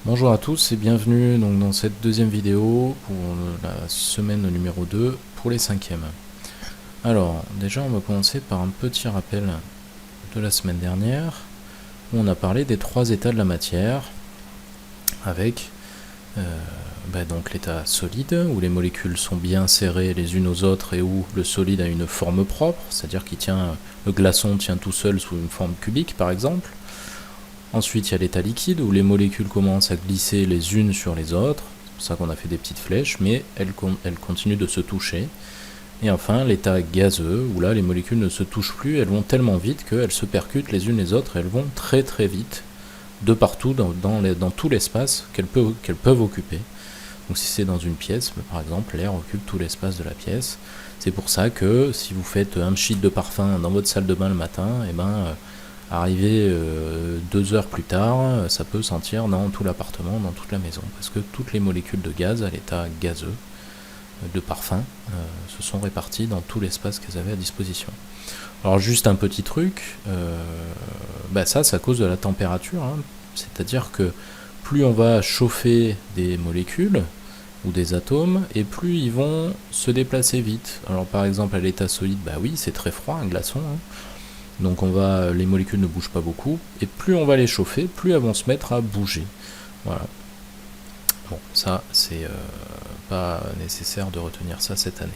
Bonjour à tous et bienvenue donc dans cette deuxième vidéo pour la semaine numéro 2 pour les cinquièmes. Alors déjà on va commencer par un petit rappel de la semaine dernière où on a parlé des trois états de la matière avec donc l'état solide où les molécules sont bien serrées les unes aux autres et où le solide a une forme propre, c'est-à-dire le glaçon tient tout seul sous une forme cubique par exemple. Ensuite, il y a l'état liquide où les molécules commencent à glisser les unes sur les autres. C'est pour ça qu'on a fait des petites flèches, mais elles continuent de se toucher. Et enfin, l'état gazeux où là, les molécules ne se touchent plus, elles vont tellement vite qu'elles se percutent les unes les autres. Elles vont très très vite, de partout, dans tout l'espace qu'elles peuvent occuper. Donc si c'est dans une pièce, par exemple, l'air occupe tout l'espace de la pièce. C'est pour ça que si vous faites un sheet de parfum dans votre salle de bain le matin, arrivé 2 heures plus tard, ça peut sentir dans tout l'appartement, dans toute la maison, parce que toutes les molécules de gaz à l'état gazeux de parfum se sont réparties dans tout l'espace qu'elles avaient à disposition. Alors juste un petit truc, ça c'est à cause de la température, c'est-à-dire que plus on va chauffer des molécules ou des atomes, et plus ils vont se déplacer vite. Alors par exemple à l'état solide, oui c'est très froid, un glaçon, donc les molécules ne bougent pas beaucoup, et plus on va les chauffer, plus elles vont se mettre à bouger. Voilà. Bon, ça, c'est pas nécessaire de retenir ça cette année.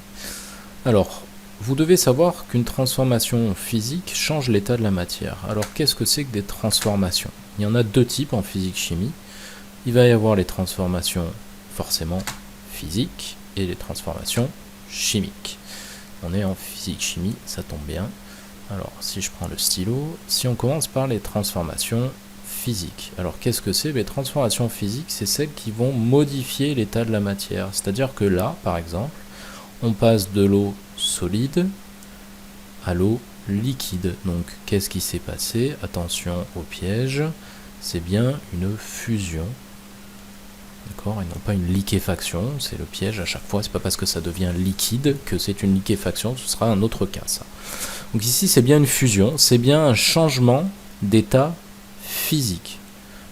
Alors, vous devez savoir qu'une transformation physique change l'état de la matière. Alors, qu'est-ce que c'est que des transformations? Il y en a deux types en physique-chimie. Il va y avoir les transformations forcément physiques et les transformations chimiques. On est en physique-chimie, ça tombe bien. Alors, si je prends le stylo, si on commence par les transformations physiques. Alors, qu'est-ce que c'est? Les transformations physiques, c'est celles qui vont modifier l'état de la matière. C'est-à-dire que là, par exemple, on passe de l'eau solide à l'eau liquide. Donc, qu'est-ce qui s'est passé? Attention au piège, c'est bien une fusion. D'accord, et non pas une liquéfaction, c'est le piège à chaque fois, c'est pas parce que ça devient liquide que c'est une liquéfaction, ce sera un autre cas ça. Donc ici c'est bien une fusion, c'est bien un changement d'état physique.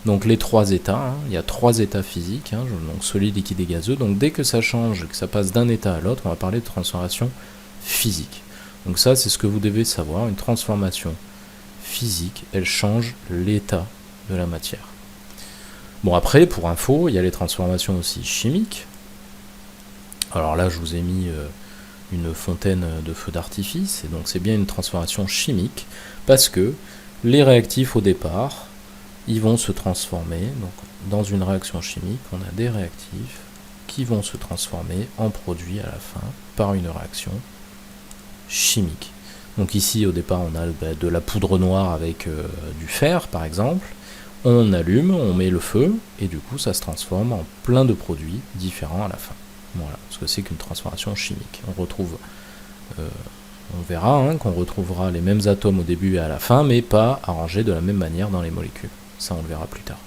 Donc les trois états, il y a trois états physiques, donc solide, liquide et gazeux, donc dès que ça change, que ça passe d'un état à l'autre, on va parler de transformation physique. Donc ça c'est ce que vous devez savoir, une transformation physique, elle change l'état de la matière. Bon après, pour info, il y a les transformations aussi chimiques. Alors là, je vous ai mis une fontaine de feu d'artifice, et donc c'est bien une transformation chimique, parce que les réactifs au départ, ils vont se transformer, donc dans une réaction chimique, on a des réactifs qui vont se transformer en produits à la fin par une réaction chimique. Donc ici, au départ, on a de la poudre noire avec du fer, par exemple. On allume, on met le feu, et du coup ça se transforme en plein de produits différents à la fin. Voilà, ce que c'est qu'une transformation chimique. On verra qu'on retrouvera les mêmes atomes au début et à la fin, mais pas arrangés de la même manière dans les molécules. Ça on le verra plus tard.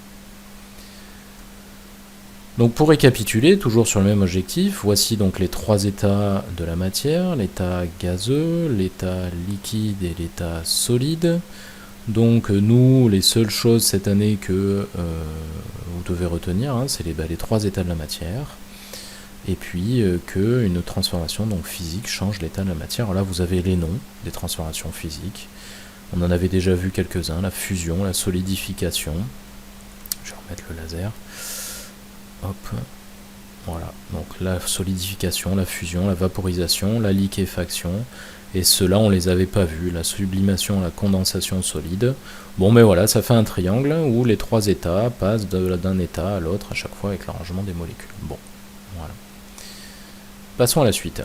Donc pour récapituler, toujours sur le même objectif, voici donc les trois états de la matière, l'état gazeux, l'état liquide et l'état solide. Donc nous, les seules choses cette année que vous devez retenir, c'est les trois états de la matière, et puis qu'une transformation donc physique change l'état de la matière. Alors là, vous avez les noms des transformations physiques. On en avait déjà vu quelques-uns, la fusion, la solidification. Je vais remettre le laser. Hop. Voilà, donc la solidification, la fusion, la vaporisation, la liquéfaction, et ceux-là on les avait pas vus, la sublimation, la condensation solide. Bon mais voilà, ça fait un triangle où les trois états passent d'un état à l'autre à chaque fois avec l'arrangement des molécules. Bon, voilà. Passons à la suite.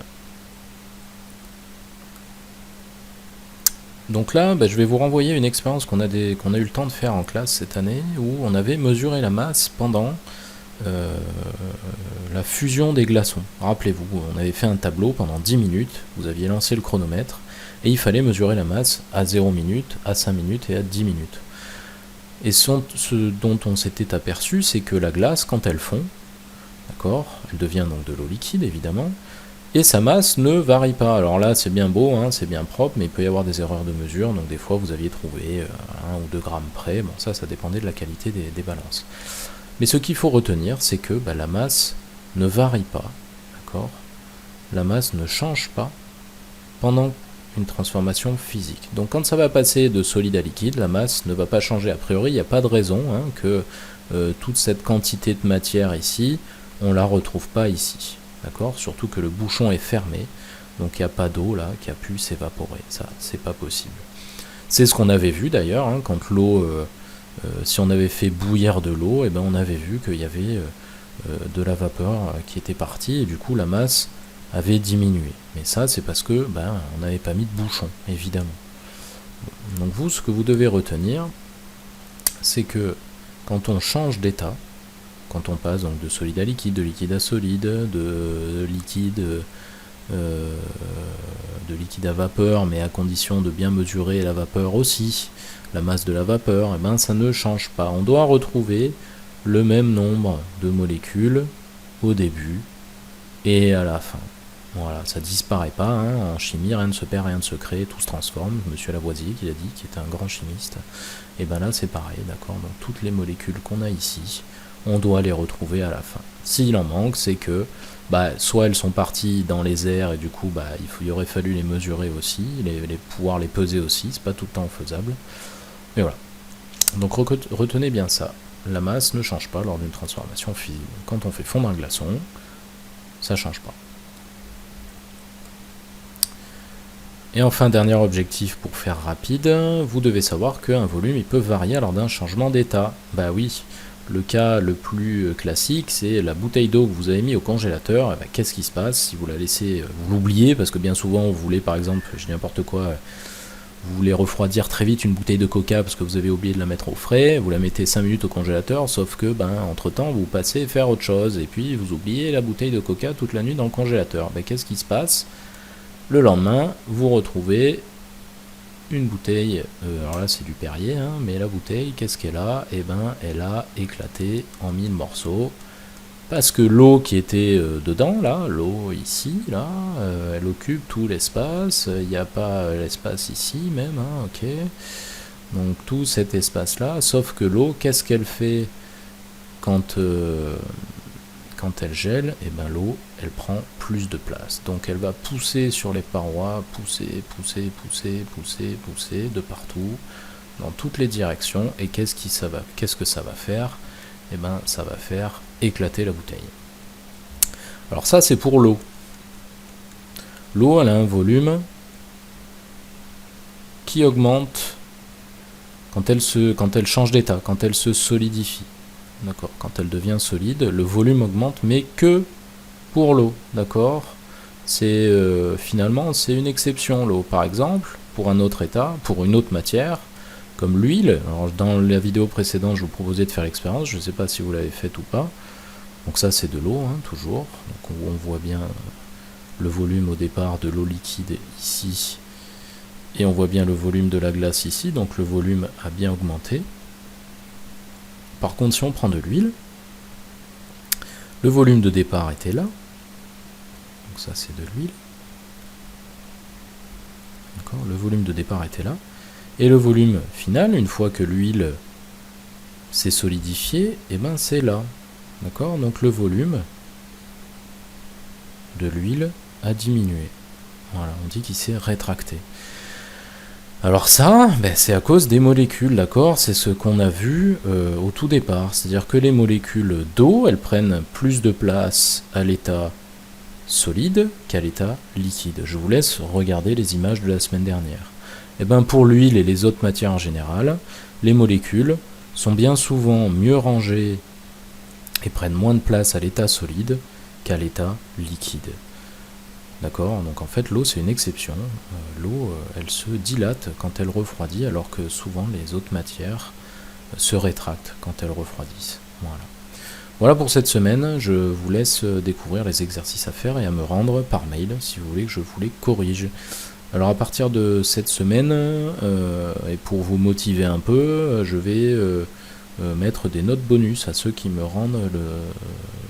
Donc là, je vais vous renvoyer une expérience qu'on a eu le temps de faire en classe cette année, où on avait mesuré la masse pendant la fusion des glaçons. Rappelez-vous, on avait fait un tableau pendant 10 minutes, vous aviez lancé le chronomètre, et il fallait mesurer la masse à 0 minutes, à 5 minutes et à 10 minutes. Et ce dont on s'était aperçu, c'est que la glace, quand elle fond, d'accord, elle devient donc de l'eau liquide évidemment, et sa masse ne varie pas. Alors là, c'est bien beau, c'est bien propre, mais il peut y avoir des erreurs de mesure, donc des fois vous aviez trouvé 1 ou 2 grammes près, bon ça dépendait de la qualité des balances. Mais ce qu'il faut retenir, c'est que la masse ne varie pas, d'accord? La masse ne change pas pendant une transformation physique. Donc quand ça va passer de solide à liquide, la masse ne va pas changer a priori. Il n'y a pas de raison que toute cette quantité de matière ici, on ne la retrouve pas ici. D'accord? Surtout que le bouchon est fermé, donc il n'y a pas d'eau là qui a pu s'évaporer. Ça, c'est pas possible. C'est ce qu'on avait vu d'ailleurs, quand l'eau, si on avait fait bouillir de l'eau, et on avait vu qu'il y avait de la vapeur qui était partie, et du coup la masse avait diminué. Mais ça, c'est parce que on n'avait pas mis de bouchon, évidemment. Donc vous, ce que vous devez retenir, c'est que quand on change d'état, quand on passe donc de solide à liquide, de liquide à solide, de liquide à vapeur, mais à condition de bien mesurer la vapeur aussi, la masse de la vapeur, ça ne change pas. On doit retrouver le même nombre de molécules au début et à la fin. Voilà, ça disparaît pas, en chimie, rien ne se perd, rien ne se crée, tout se transforme. Monsieur Lavoisier qui l'a dit, qui était un grand chimiste. Et là c'est pareil, d'accord. Donc toutes les molécules qu'on a ici, on doit les retrouver à la fin. S'il en manque, c'est que soit elles sont parties dans les airs et du coup il aurait fallu les mesurer aussi, pouvoir les peser aussi, c'est pas tout le temps faisable. Mais voilà. Donc retenez bien ça. La masse ne change pas lors d'une transformation physique. Quand on fait fondre un glaçon, ça change pas. Et enfin, dernier objectif pour faire rapide, vous devez savoir qu'un volume il peut varier lors d'un changement d'état. Oui, le cas le plus classique, c'est la bouteille d'eau que vous avez mis au congélateur. Qu'est-ce qui se passe si vous la laissez, vous l'oubliez, parce que bien souvent vous voulez par exemple, je dis n'importe quoi, vous voulez refroidir très vite une bouteille de coca parce que vous avez oublié de la mettre au frais, vous la mettez 5 minutes au congélateur, sauf que entre temps vous passez faire autre chose, et puis vous oubliez la bouteille de coca toute la nuit dans le congélateur. Qu'est-ce qui se passe ? Le lendemain, vous retrouvez une bouteille, alors là c'est du Perrier, mais la bouteille, qu'est-ce qu'elle a ? Elle a éclaté en 1000 morceaux, parce que l'eau qui était dedans, là, l'eau ici, là, elle occupe tout l'espace, il n'y a pas l'espace ici même, ok. Donc tout cet espace-là, sauf que l'eau, qu'est-ce qu'elle fait quand elle gèle, l'eau, elle prend plus de place. Donc elle va pousser sur les parois, pousser de partout, dans toutes les directions. Et qu'est-ce que ça va faire ? Ça va faire éclater la bouteille. Alors ça, c'est pour l'eau. L'eau, elle a un volume qui augmente quand elle change d'état, quand elle se solidifie. D'accord. Quand elle devient solide, le volume augmente, mais que pour l'eau. D'accord. C'est finalement c'est une exception, l'eau. Par exemple, pour un autre état, pour une autre matière, comme l'huile. Alors dans la vidéo précédente, je vous proposais de faire l'expérience. Je ne sais pas si vous l'avez faite ou pas. Donc ça, c'est de l'eau, toujours. Donc on voit bien le volume au départ de l'eau liquide ici, et on voit bien le volume de la glace ici. Donc le volume a bien augmenté. Par contre, si on prend de l'huile, le volume de départ était là. Donc ça, c'est de l'huile. D'accord, le volume de départ était là. Et le volume final, une fois que l'huile s'est solidifiée, c'est là. D'accord, donc le volume de l'huile a diminué. Voilà, on dit qu'il s'est rétracté. Alors ça, c'est à cause des molécules, d'accord ? C'est ce qu'on a vu au tout départ. C'est-à-dire que les molécules d'eau, elles prennent plus de place à l'état solide qu'à l'état liquide. Je vous laisse regarder les images de la semaine dernière. Pour l'huile et les autres matières en général, les molécules sont bien souvent mieux rangées et prennent moins de place à l'état solide qu'à l'état liquide. D'accord, donc en fait l'eau c'est une exception. L'eau elle se dilate quand elle refroidit, alors que souvent les autres matières se rétractent quand elles refroidissent. Voilà pour cette semaine. Je vous laisse découvrir les exercices à faire et à me rendre par mail si vous voulez que je vous les corrige. Alors à partir de cette semaine, et pour vous motiver un peu, je vais mettre des notes bonus à ceux qui me rendent le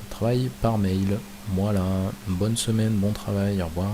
travail par mail. Voilà, bonne semaine, bon travail, au revoir.